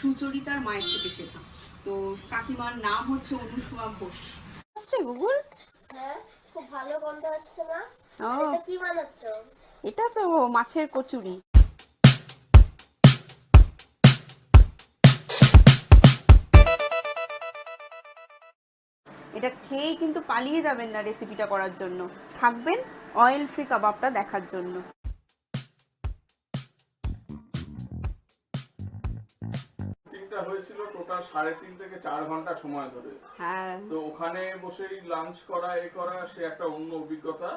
সুচরিতার মায়ের থেকে শেখা। তো কাকিমার নাম হচ্ছে অনুসুয়া ঘোষ। আসছে গুগল? হ্যাঁ, খুব ভালো গন্ধ আসছে না? ও, এটা কি বানাচ্ছো? এটা তো মাছের কচুরি। এটা খেয়েই কিন্তু পালিয়ে যাবেন না রেসিপিটা করার জন্য, থাকবেন অয়েল ফ্রি কাবাবটা দেখার জন্য। হয়েছিল টোটাল 3.5 থেকে 4 ঘন্টা সময় ধরে। হ্যাঁ, তো ওখানে বসেই লাঞ্চ করা সে একটা অন্য অভিজ্ঞতা।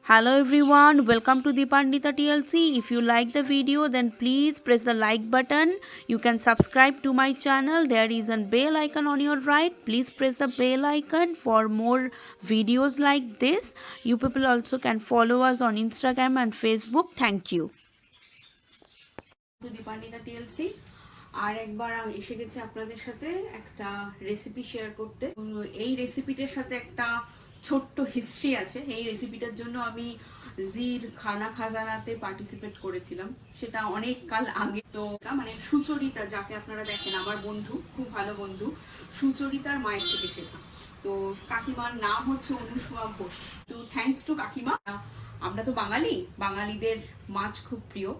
Hello everyone, welcome to Dipanwita TLC. If you like the video, then please press the like button. You can subscribe to my channel. There is a bell icon on your right. Please press the bell icon for more videos like this. You people also can follow us on Instagram and Facebook. Thank you. Dipanwita TLC আর একবার আমি এসে গেছি আপনাদের সাথে একটা recipe share করতে। এই রেসিপিটার সাথে একটা ছোট্ট হিস্ট্রি আছে। এই রেসিপিটার জন্য আমি জির খানা খাজানাতে পার্টিসিপেট করেছিলাম, সেটা অনেক কাল আগে। তো মানে সুচরিতা, যাকে আপনারা দেখেন আমার বন্ধু, খুব ভালো বন্ধু, সুচরিতার মায়ের থেকে শেখা। তো কাকিমার নাম হচ্ছে অনুসুয়া ঘোষ। তো থ্যাঙ্কস টু কাকিমা। আমরা তো বাঙালিদের মাছ খুব প্রিয়,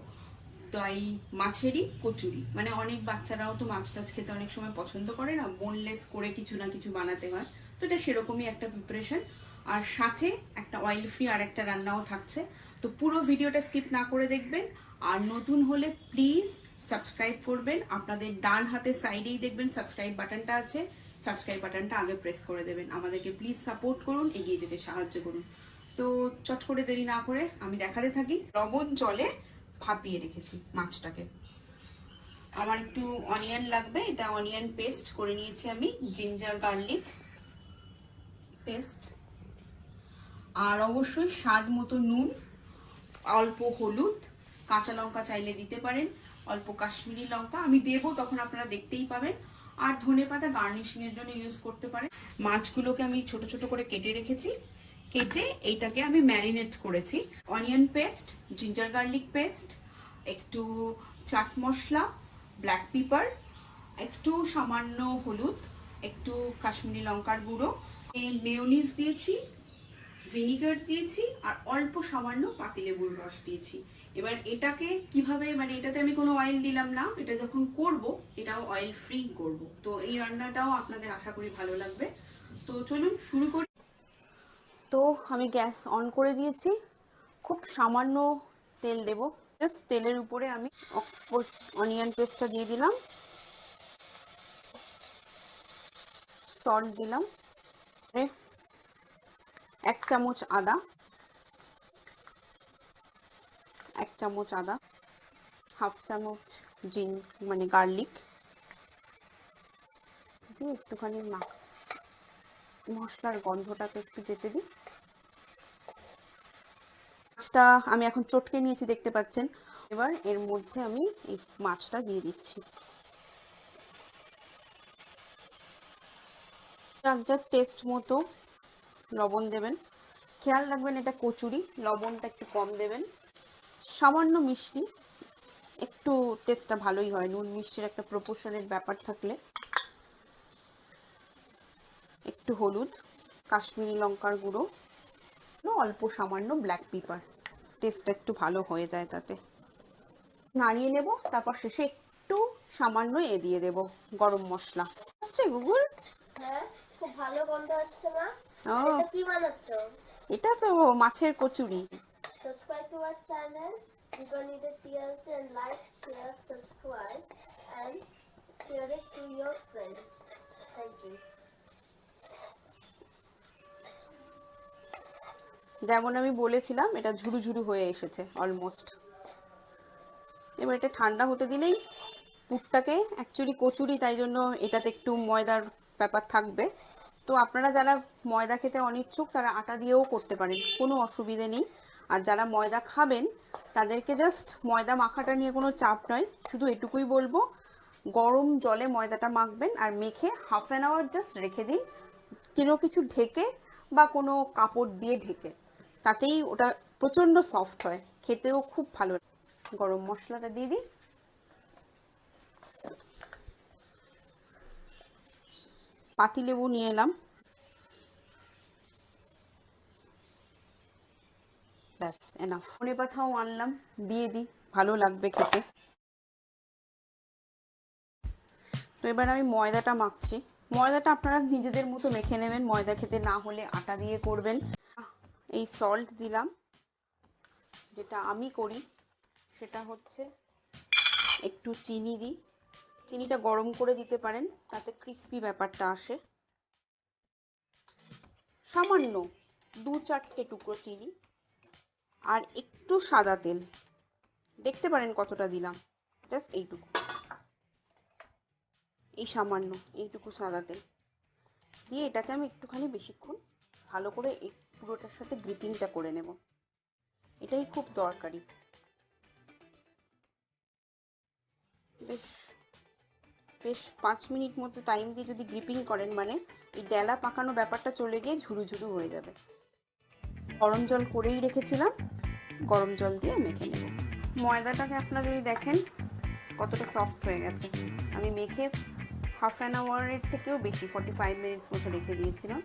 তাই মাছেরই কচুরি। মানে অনেক বাচ্চারাও তো মাছ টাছ খেতে অনেক সময় পছন্দ করে না, বোনলেস করে কিছু না কিছু বানাতে হয়। তো এটা সেরকমই একটা প্রিপারেশন, আর সাথে একটা অয়েল ফ্রি আর একটা রান্নাও থাকছে। তো পুরো ভিডিওটা স্কিপ না করে দেখবেন। আর নতুন হলে প্লিজ সাবস্ক্রাইব করবেন। আপনাদের ডান হাতের সাইডেই দেখবেন সাবস্ক্রাইব বাটনটা আছে, সাবস্ক্রাইব বাটনটা আগে প্রেস করে দেবেন। আমাদেরকে প্লিজ সাপোর্ট করুন, এগিয়ে যেতে সাহায্য করুন। তো চট করে দেরি না করে আমি দেখাতে থাকি। লবণ জলে ভাপিয়ে রেখেছি মাছটাকে। আমার একটু অনিয়ন লাগবে, এটা অনিয়ন পেস্ট করে নিয়েছি আমি, জিঞ্জার গার্লিক পেস্ট, আর অবশ্যই স্বাদ মতো নুন, অল্প হলুদ, কাঁচা লঙ্কা চাইলে দিতে পারেন, অল্প কাশ্মীরি লঙ্কা আমি দেবো, তখন আপনারা দেখতেই পাবেন, আর ধনেপাতা গার্নিশিং এর জন্য ইউজ করতে পারেন। মাছগুলোকে আমি ছোট ছোট করে কেটে রেখেছি, কেটে এইটাকে আমি ম্যারিনেট করেছি। Onion paste, ginger garlic paste, একটু চাট মশলা, ব্ল্যাক পেপার, একটু সামান্য হলুদ, একটু কাশ্মীরি লঙ্কার গুঁড়ো, মেয়োনিজ দিয়েছি, ভিনিগার দিয়েছি, আর অল্প সামান্য পাতিলেবুর রস দিয়েছি। এবার এটাকে কিভাবে, মানে এটাতে আমি কোনো অয়েল দিলাম না, এটা যখন করব এটাও অয়েল ফ্রি করব। তো এই রান্নাটাও আপনাদের আশা করি ভালো লাগবে। তো চলুন শুরু করি। তো আমি গ্যাস অন করে দিয়েছি, খুব সামান্য তেল দেব। জাস্ট তেলের উপরে আমি অনিয়ন পেস্টটা দিয়ে দিলাম, সল্ট দিলাম, 1 চামচ আদা, 1 চামচ আদা, হাফ চামচ মানে গার্লিক দিয়ে একটুখানি মশলার গন্ধটাকে একটু যেতে দিই। মাছটা আমি এখন চটকে নিয়েছি, দেখতে পাচ্ছেন। এবার এর মধ্যে আমি এই মাছটা দিয়ে দিচ্ছি। যার টেস্ট মতো লবণ দেবেন, খেয়াল রাখবেন এটা কচুরি, লবণটা একটু কম দেবেন। সামান্য মিষ্টি, একটু টেস্টটা ভালোই হয়, নুন মিষ্টির একটা প্রপোর্শনের ব্যাপার থাকলে। একটু হলুদ, কাশ্মীরি লঙ্কার গুঁড়ো, অল্প সামান্য ব্ল্যাক পেপার, টেস্টটা একটু ভালো হয়ে যায় তাতে। নাড়িয়ে নেব, তারপর শেষে একটু সামান্য দিয়ে দেব গরম মশলা। আসছে গুগল? হ্যাঁ, খুব ভালো গন্ধ আসছে না? ও, এটা কি বানাচ্ছো? এটা তো মাছের kachori. Subscribe to our channel, Dipanwita TLC, and like, share, subscribe, and share it to your friends. Thank you. যেমন আমি বলেছিলাম, এটা ঝুরু ঝুরু হয়ে এসেছে অলমোস্ট। এবার এটা ঠান্ডা হতে দিলেই পুরটাকে, অ্যাকচুয়ালি কচুরি তাই জন্য এটাতে একটু ময়দার ব্যাপার থাকবে। তো আপনারা যারা ময়দা খেতে অনিচ্ছুক তারা আটা দিয়েও করতে পারেন, কোনো অসুবিধে নেই। আর যারা ময়দা খাবেন তাদেরকে জাস্ট ময়দা মাখাটা নিয়ে কোনো চাপ নয়, শুধু এটুকুই বলবো, গরম জলে ময়দাটা মাখবেন আর মেখে হাফ অ্যান আওয়ার জাস্ট রেখে দিন, কোনো কিছু ঢেকে বা কোনো কাপড় দিয়ে ঢেকে, তাতেই ওটা প্রচণ্ড সফট হয়, খেতেও খুব ভালো। গরম মশলাটা দিয়ে দিই। পাতিলেবু নিয়ে এলাম, ব্যাস এনাফ। ধনে পাতাও আনলাম, দিয়ে দিই, ভালো লাগবে খেতে। তো এবার আমি ময়দাটা মাখছি। ময়দাটা আপনারা নিজেদের মতো মেখে নেবেন, ময়দা খেতে না হলে আটা দিয়ে করবেন। এই সল্ট দিলাম, যেটা আমি করি সেটা হচ্ছে একটু চিনি দিই, চিনিটা গরম করে দিতে পারেন, তাতে ক্রিস্পি ব্যাপারটা আসে। সামান্য 2-4টে টুকরো চিনি, আর একটু সাদা তেল, দেখতে পারেন কতটা দিলাম, জাস্ট এইটুকু, এই সামান্য এইটুকু সাদা তেল দিয়ে এটাকে আমি একটুখানি বেশিক্ষণ ভালো করে এই পুরোটার সাথে গ্রিপিংটা করে নেব, এটাই খুব দরকারি। বেশ বেশ 5 মিনিট মতো টাইম দিয়ে যদি গ্রিপিং করেন, মানে এই ডেলা পাকানো ব্যাপারটা চলে গিয়ে ঝুরু ঝুরু হয়ে যাবে। গরম জল করেই রেখেছিলাম, গরম জল দিয়ে মেখে নেব। ময়দাটাকে আপনারা যদি দেখেন কতটা সফট হয়ে গেছে, আমি মেখে হাফ অ্যান আওয়ারের থেকেও বেশি, 45 মিনিটস মতো রেখে দিয়েছিলাম।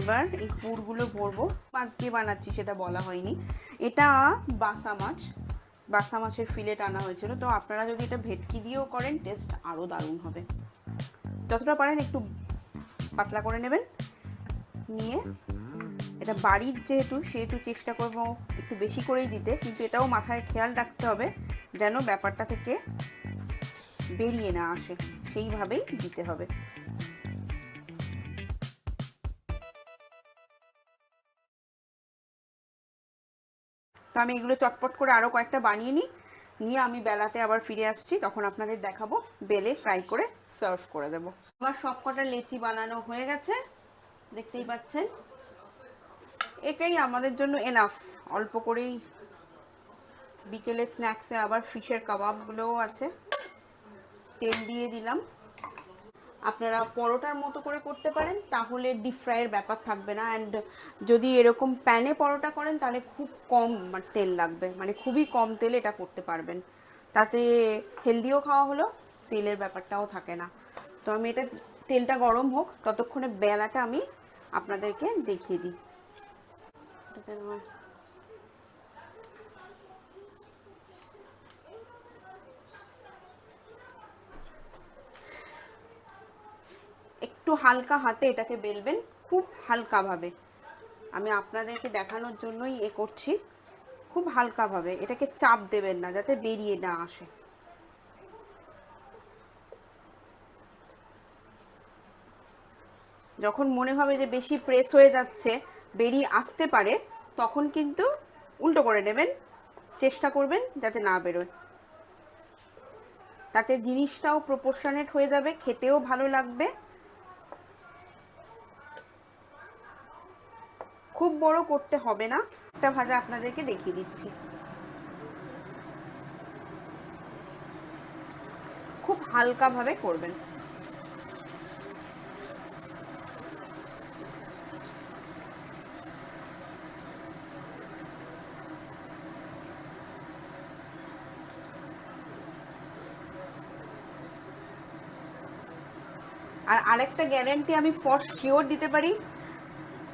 এবার এই পুরগুলো ভরবো। মাছ দিয়ে বানাচ্ছি সেটা বলা হয়নি, এটা বাসা মাছ, বাসা মাছের ফিলেট আনা হয়েছিল। তো আপনারা যদি এটা ভেটকি দিয়েও করেন টেস্ট আরও দারুণ হবে। যতটা পারেন একটু পাতলা করে নেবেন, নিয়ে এটা বাড়ির সেহেতু চেষ্টা করব একটু বেশি করেই দিতে, কিন্তু এটাও মাথায় খেয়াল রাখতে হবে যেন ব্যাপারটা থেকে বেরিয়ে না আসে, সেইভাবেই দিতে হবে। তো আমি এগুলো চটপট করে আরও কয়েকটা বানিয়ে নিয়ে আমি বেলাতে আবার ফিরে আসছি, তখন আপনাদের দেখাবো বেলে ফ্রাই করে সার্ভ করে দেবো। আমার সব কটা লেচি বানানো হয়ে গেছে, দেখতেই পাচ্ছেন। এটাই আমাদের জন্য এনাফ, অল্প করেই বিকেলে স্ন্যাক্সে আবার ফিশের কাবাবগুলোও আছে। তেল দিয়ে দিলাম। আপনারা পরোটার মতো করে করতে পারেন, তাহলে ডিপ ফ্রাইয়ের ব্যাপার থাকবে না। অ্যান্ড যদি এরকম প্যানে পরোটা করেন তাহলে খুব কম তেল লাগবে, মানে খুবই কম তেলে এটা করতে পারবেন, তাতে হেলদিও খাওয়া হলো, তেলের ব্যাপারটাও থাকে না। তো আমি এটা তেলটা গরম হোক ততক্ষণে বেলাটা আমি আপনাদেরকে দেখিয়ে দিই। একটু হালকা হাতে এটাকে বেলবেন, খুব হালকাভাবে, আমি আপনাদেরকে দেখানোর জন্যই করছি। খুব হালকাভাবে এটাকে চাপ দেবেন না, যাতে বেরিয়ে না আসে। যখন মনে হবে যে বেশি প্রেস হয়ে যাচ্ছে, বেরিয়ে আসতে পারে, তখন কিন্তু উল্টো করে নেবেন, চেষ্টা করবেন যাতে না বেরোয়, তাতে জিনিসটাও প্রপোর্শনেট হয়ে যাবে, খেতেও ভালো লাগবে। খুব বড় করতে হবে না, একটা ভাজা আপনাদেরকে দেখিয়ে দিচ্ছি। খুব হালকাভাবে করবেন। আর আরেকটা গ্যারান্টি আমি ফর শিওর দিতে পারি,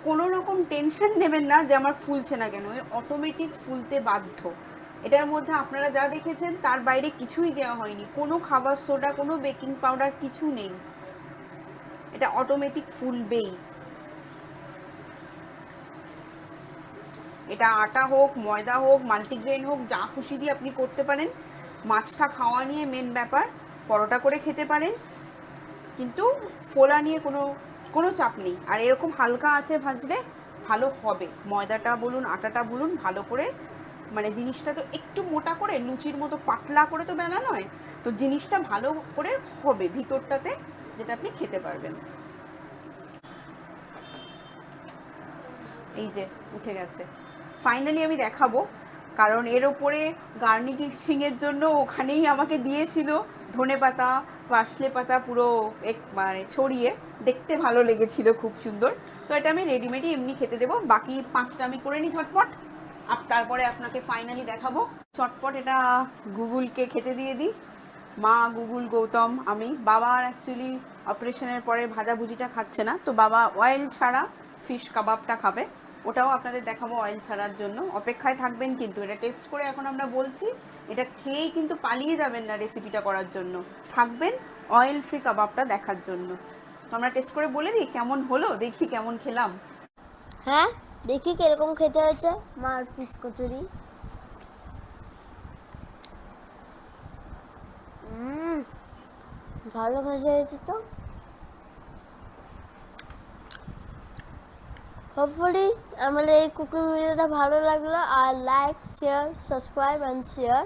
কোনো রকম টেনশন নেবেন না যে আমার ফুলছে না কেন, অটোমেটিক ফুলতে বাধ্য। এটার মধ্যে আপনারা যা দেখেছেন তার বাইরে কিছুই দেওয়া হয়নি, কোনো খাবার সোডা, কোনো বেকিং পাউডার কিছু নেই, এটা অটোমেটিক ফুলবেই। এটা আটা হোক, ময়দা হোক, মাল্টিগ্রেন হোক, যা খুশি দিয়ে আপনি করতে পারেন। মাছটা খাওয়া নিয়ে মেন ব্যাপার, পরোটা করে খেতে পারেন, কিন্তু ফোলা নিয়ে কোনো চাপ নেই। আর এরকম হালকা আছে ভাজলে ভালো হবে, ময়দাটা বলুন আটাটা বলুন, ভালো করে, মানে জিনিসটা তো একটু মোটা করে, লুচির মতো পাতলা করে তো বেলা নয়, তো জিনিসটা ভালো করে হবে ভিতরটাতে, যেটা আপনি খেতে পারবেন। এই যে উঠে গেছে, ফাইনালি আমি দেখাবো, কারণ এর ওপরে গার্নিশিংয়ের জন্য ওখানেই আমাকে দিয়েছিল ধনেপাতা, পার্সলে পাতা পুরো মানে ছড়িয়ে, দেখতে ভালো লেগেছিল, খুব সুন্দর। তো এটা আমি রেডিমেডই এমনি খেতে দেবো, বাকি 5টা আমি করে নিই ঝটপট, আর তারপরে আপনাকে ফাইনালি দেখাবো। চটপট এটা গুগলকে খেতে দিয়ে দিই। মা, গুগল, গৌতম, আমি। বাবার অ্যাকচুয়ালি অপারেশনের পরে ভাজাভুজিটা খাচ্ছে না, তো বাবা অয়েল ছাড়া ফিশ কাবাবটা খাবে, ওটাও আপনাদের দেখাবো অয়েল ছাড়ার জন্য। অপেক্ষায় থাকবেন কিন্তু, এটা টেস্ট করে এখন আমরা বলছি, এটা খেয়েই কিন্তু পালিয়ে যাবেন না রেসিপিটা করার জন্য, থাকবেন অয়েল ফ্রি কাবাবটা দেখার জন্য। তো আমরা টেস্ট করে বলে দিই কেমন হলো, দেখি কেমন খেলাম। হ্যাঁ, দেখি কিরকম খেতে হয়েছে মার ফিশ কচুরি। ভালো খাসা হয়েছে তো। হোপফুলি আমাদের এই কুকিং ভিডিওটা ভালো লাগলো, আর like, share, subscribe and share.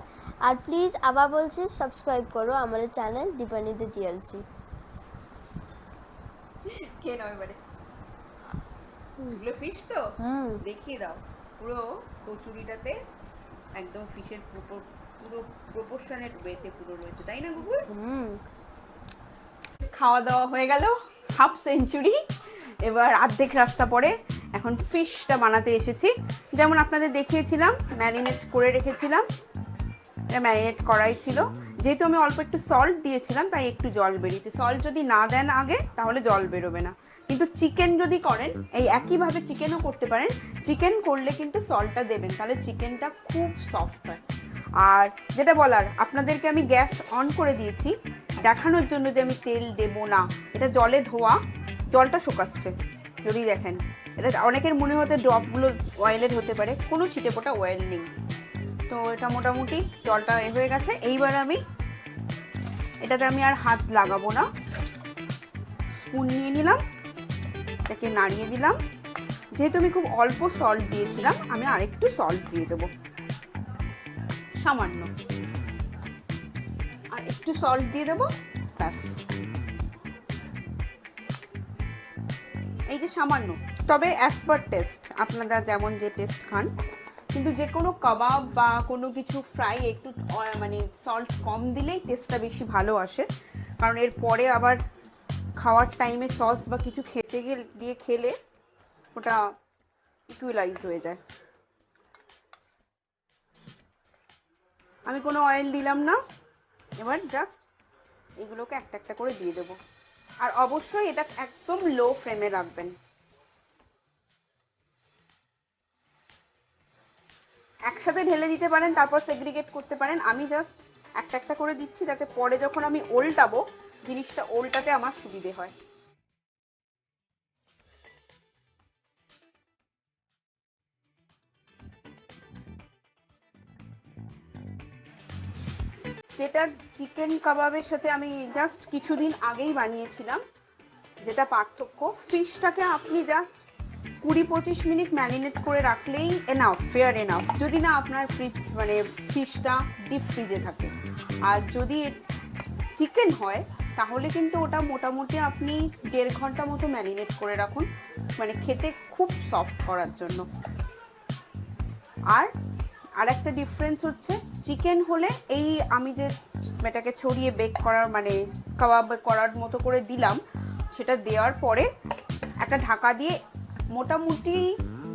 আর প্লিজ আবার বলছি, সাবস্ক্রাইব করো আমাদের চ্যানেল দীপান্বিতা টিএলসি। খেয়ে নাও এবারে। এগুলো ফিশ তো দেখিয়ে দাও, পুরো কচুরিটাতে একদম ফিশের পুরো প্রপোর্শনের ওয়েতে পুরো রয়েছে, তাই না গুগল? খাওয়া দাওয়া হয়ে গেল, হাফ সেঞ্চুরি, এবার অর্ধেক রাস্তা পরে এখন ফিশটা বানাতে এসেছি। যেমন আপনাদের দেখিয়েছিলাম, ম্যারিনেট করে রেখেছিলাম, এটা ম্যারিনেট করাই ছিল। যেহেতু আমি অল্প একটু সল্ট দিয়েছিলাম তাই একটু জল বেরিয়েছে, সল্ট যদি না দেন আগে তাহলে জল বেরোবে না। কিন্তু চিকেন যদি করেন, এই একইভাবে চিকেনও করতে পারেন, চিকেন করলে কিন্তু সল্টটা দেবেন, তাহলে চিকেনটা খুব সফট হয়। আর যেটা বলার, আপনাদেরকে আমি গ্যাস অন করে দিয়েছি দেখানোর জন্য যে আমি তেল দেব না, এটা জলে ধোয়া, জলটা শুকাচ্ছে। যদি দেখেন, এটা অনেকের মনে হতে ড্রপগুলো অয়েলের হতে পারে, কোনো ছিটেফোঁটা অয়েল নেই। তো এটা মোটামুটি জলটা হয়ে গেছে। এইবার আমি এটাতে আমি আর হাত লাগাবো না, স্পুন নিয়ে নিলাম, এটাকে নাড়িয়ে দিলাম। যেহেতু আমি খুব অল্প সল্ট দিয়েছিলাম, আমি আরেকটু সল্ট দিয়ে দেবো, সামান্য আর একটু সল্ট দিয়ে দেবো, ব্যাস। এই যে সামান্য, তবে অ্যাজ পার টেস্ট, আপনারা যেমন যে টেস্ট খান। কিন্তু যে কোনো কাবাব বা কোনো কিছু ফ্রাই একটু মানে সল্ট কম দিলেই টেস্টটা বেশি ভালো আসে, কারণ এর পরে আবার খাওয়ার টাইমে সস বা কিছু খেতে দিয়ে খেলে ওটা ইকুয়ালাইজ হয়ে যায়। আমি কোনো অয়েল দিলাম না, এবার জাস্ট এগুলোকে একটা একটা করে দিয়ে দেবো। আর অবশ্যই এটা একদম লো ফ্লেমে রাখবেন। একসাথে ঢেলে দিতে পারেন, তারপর সেগ্রিগেট করতে পারেন। আমি জাস্ট একটা একটা করে দিচ্ছি, যাতে পরে যখন আমি ওল্টাবো জিনিসটা ওল্টাতে আমার সুবিধে হয়। যেটা চিকেন কাবাবের সাথে আমি জাস্ট কিছুদিন আগেই বানিয়েছিলাম, যেটা পার্থক্য, ফিশটাকে আপনি জাস্ট 20-25 মিনিট ম্যারিনেট করে রাখলেই এনাফ, ফেয়ার এনাফ, যদি না আপনার ফ্রিজ মানে ফিশটা ডিপ ফ্রিজে থাকে। আর যদি চিকেন হয় তাহলে কিন্তু ওটা মোটামুটি আপনি 1.5 ঘন্টা মতো ম্যারিনেট করে রাখুন, মানে খেতে খুব সফট করার জন্য। আর একটা ডিফারেন্স হচ্ছে, চিকেন হলে এই আমি যে এটাকে ছড়িয়ে বেক করার মানে কাবাব করার মতো করে দিলাম, সেটা দেওয়ার পরে একটা ঢাকা দিয়ে মোটামুটি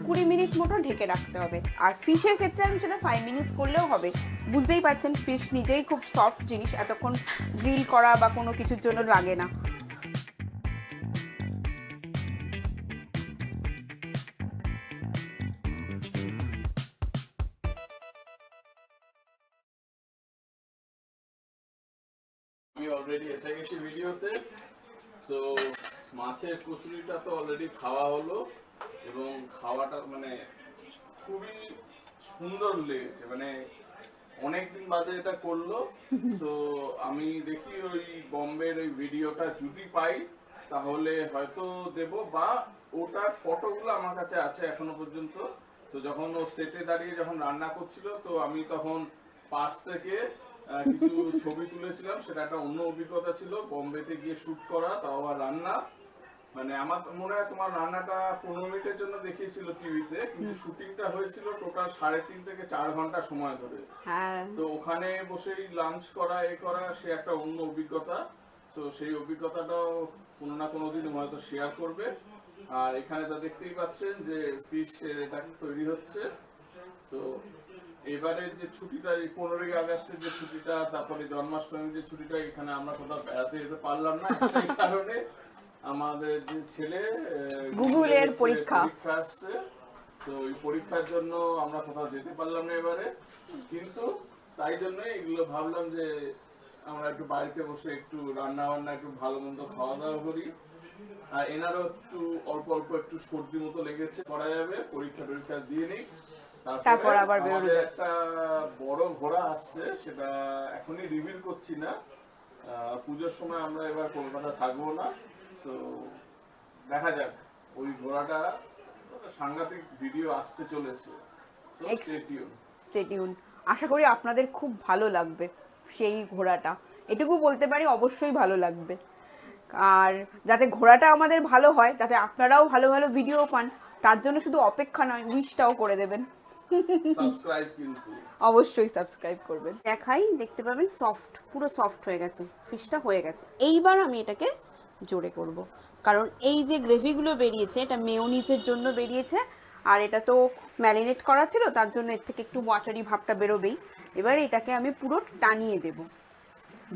20 মিনিট মতো ঢেকে রাখতে হবে। আর ফিশের ক্ষেত্রে আমি সেটা 5 মিনিটস করলেও হবে। বুঝতেই পারছেন, ফিশ নিজেই খুব সফট জিনিস, এতক্ষণ গ্রিল করা বা কোনো কিছুর জন্য লাগে না। আমি অলরেডি এসে গেছি ভিডিওতে। তো মাছের কচুরিটা তো অলরেডি খাওয়া হলো, এবং খাওয়াটা মানে খুবই সুন্দর লেগেছে, মানে অনেকদিন বাদে এটা করলো। তো আমি দেখি ওই বম্বের ওই ভিডিওটা যদি পাই তাহলে হয়তো দেব, বা ওটার ফটোগুলো আমার কাছে আছে এখনো পর্যন্ত। তো যখন ও সেটে দাঁড়িয়ে যখন রান্না করছিল, তো আমি তখন পাশ থেকে কিছু ছবি তুলেছিলাম, সেটা একটা অন্য অভিজ্ঞতা ছিল, বম্বেতে গিয়ে শুট করা, তাও আবার রান্না। মানে আমার মনে হয় তোমার রান্নাটা 15 মিনিটের জন্য দেখিয়েছিল টিভিতে, কিন্তু শুটিংটা হয়েছিল টোটাল 3.5 থেকে 4 ঘন্টা সময় ধরে। তো ওখানে বসেই লাঞ্চ করা, সে একটা অন্য অভিজ্ঞতা। তো সেই অভিজ্ঞতাটাও কোনো না কোনো দিন হয়তো শেয়ার করবে। আর এখানে তো দেখতেই পাচ্ছেন যে ফিশ এটা তৈরি হচ্ছে। তো এবারের যে ছুটিটা, এই 15ই আগস্টের যে ছুটিটা, তারপরে জন্মাষ্টমীর যে ছুটিটা, এখানে আমরা কোথাও বেড়াতে যেতে পারলাম না। এই কারণে আমাদের যে ছেলে গুগলের পরীক্ষা আসছে, তো ওই পরীক্ষার জন্য আমরা কোথাও যেতে পারলাম না এবারে। কিন্তু তাই জন্য এগুলো ভাবলাম যে আমরা একটু বাড়িতে বসে একটু রান্না বান্না, একটু ভালো মন্দ খাওয়া দাওয়া করি। আর এনারও একটু অল্প অল্প একটু সর্দি মতো লেগেছে, করা যাবে, পরীক্ষা দিয়ে নিই। তারপর আবার আমাদের একটা বড় ঘোড়া আসছে, সেটা এখনই রিভিল করছি না। পুজোর সময় আমরা এবার কলকাতা থাকবো না, তো দেখা যাক। ওই ঘোড়াটা সাংঘাতিক ভিডিও আসতে চলেছে, স্টে টিউন। আশা করি আপনাদের খুব ভালো লাগবে সেই ঘোড়াটা, এটুকু বলতে পারি, অবশ্যই ভালো লাগবে। আর যাতে ঘোড়াটা আমাদের ভালো হয়, যাতে আপনারাও ভালো ভালো ভিডিও পান, তার জন্য শুধু অপেক্ষা নয়, উইশটাও করে দেবেন। সাবস্ক্রাইব কিন্তু অবশ্যই সাবস্ক্রাইব করবেন। দেখাই, দেখতে পাবেন সফট, পুরো সফট হয়ে গেছে, ফিশটা হয়ে গেছে। এইবার আমি এটাকে জোরে করব, কারণ এই যে গ্রেভিগুলো বেরিয়েছে, এটা মেয়োনিজের জন্য বেরিয়েছে, আর এটা তো ম্যারিনেট করা ছিল, তার জন্য এর থেকে একটু ওয়াটারি ভাবটা বেরোবেই। এবার এটাকে আমি পুরো টানিয়ে দেব,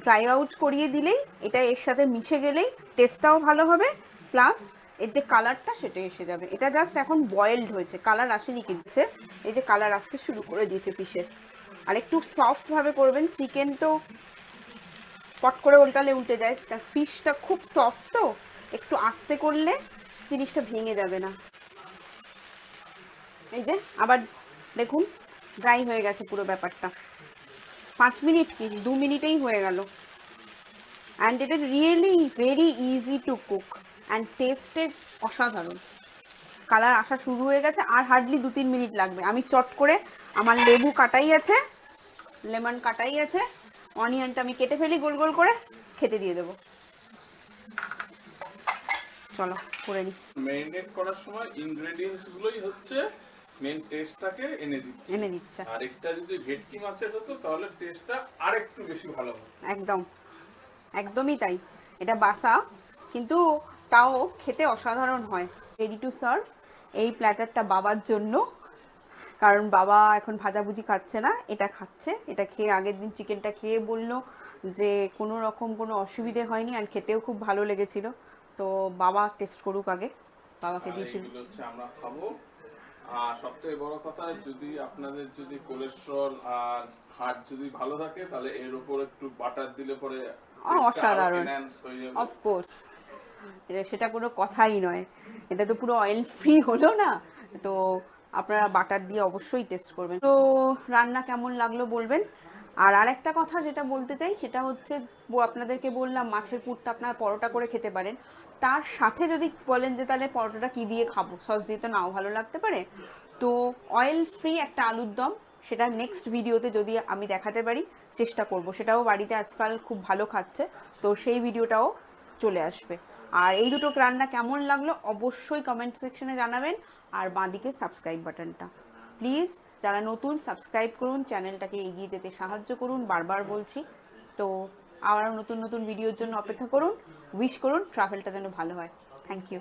ড্রাই আউট করিয়ে দিলেই এটা এর সাথে মিশে গেলেই টেস্টটাও ভালো হবে, প্লাস এর যে কালারটা সেটা এসে যাবে। এটা জাস্ট এখন বয়েলড হয়েছে, কালার আসেনি কিন্তু, এই যে কালার আসতে শুরু করে দিয়েছে ফিশের। আর একটু সফটভাবে করবেন, চিকেন তো পট করে উল্টালে উল্টে যায়, তার ফিশটা খুব সফট, তো একটু আস্তে করলে জিনিসটা ভেঙে যাবে না। এই যে আবার দেখুন ড্রাই হয়ে গেছে পুরো ব্যাপারটা, 5 মিনিট কি 2 মিনিটেই হয়ে গেল। And it is really very easy to cook and tasted অসাধারণ। কালার আসা শুরু হয়ে গেছে, আর হার্ডলি 2-3 মিনিট লাগবে। আমি চট করে, আমার লেবু কাটাই আছে, লেমন কাটাই আছে, অনিয়নটা আমি কেটে ফেলি গোল গোল করে, খেতে দিয়ে দেবো। চলো করে নিই। ম্যারিনেট করার সময় ইনগ্রেডিয়েন্টস গুলোই হচ্ছে মেন টেস্টটাকে এনে দিচ্ছে। আর একটা যদি ভেটকি মাছের হতো তাহলে টেস্টটা আরেকটু বেশি ভালো হতো। একদমই তাই। এটা বাসা, কিন্তু তাও খেতে অসাধারণ হয়। Ready to serve. এই প্ল্যাটারটা বাবার জন্য, কারণ বাবা এখন ভাজাভুজি খাচ্ছে না, এটা খাচ্ছে। এটা খেয়ে আগের দিন চিকেনটা খেয়ে বললো যে কোনো রকম কোনো অসুবিধে হয়নি, আর খেতেও খুব ভালো লেগেছিল। তো বাবা টেস্ট করুক আগে, বাবাকে দিয়েছিল। আমরা খাবো। আর সবথেকে বড় কথা, যদি আপনাদের যদি কোলেস্টেরল আর হার্ট যদি ভালো থাকে, তাহলে এর উপর একটু বাটার দিলে পরে অসাধারণ, অফকোর্স, সেটা কোনো কথাই নয়। এটা তো পুরো অয়েল ফ্রি হলো না, তো আপনারা বাটার দিয়ে অবশ্যই টেস্ট করবেন। তো রান্না কেমন লাগলো বলবেন। আর আরেকটা কথা যেটা বলতে চাই, সেটা হচ্ছে আপনাদেরকে বললাম মাছের পুরটা আপনারা পরোটা করে খেতে পারেন। তার সাথে যদি বলেন যে তাহলে পরোটাটা কি দিয়ে খাবো, সস দিয়ে তো নাও ভালো লাগতে পারে, তো অয়েল ফ্রি একটা আলুর দম, সেটা নেক্সট ভিডিওতে যদি আমি দেখাতে পারি চেষ্টা করব। সেটাও বাড়িতে আজকাল খুব ভালো খাচ্ছে, তো সেই ভিডিওটাও চলে আসবে। আর এই দুটো রান্না কেমন লাগলো অবশ্যই কমেন্ট সেকশনে জানাবেন। আর বাঁদিকে সাবস্ক্রাইব বাটনটা প্লিজ, যারা নতুন সাবস্ক্রাইব করুন, চ্যানেলটাকে এগিয়ে যেতে সাহায্য করুন, বারবার বলছি। তো আবার নতুন নতুন ভিডিওর জন্য অপেক্ষা করুন, উইশ করুন ট্রাভেলটা যেন ভালো হয়। Thank you.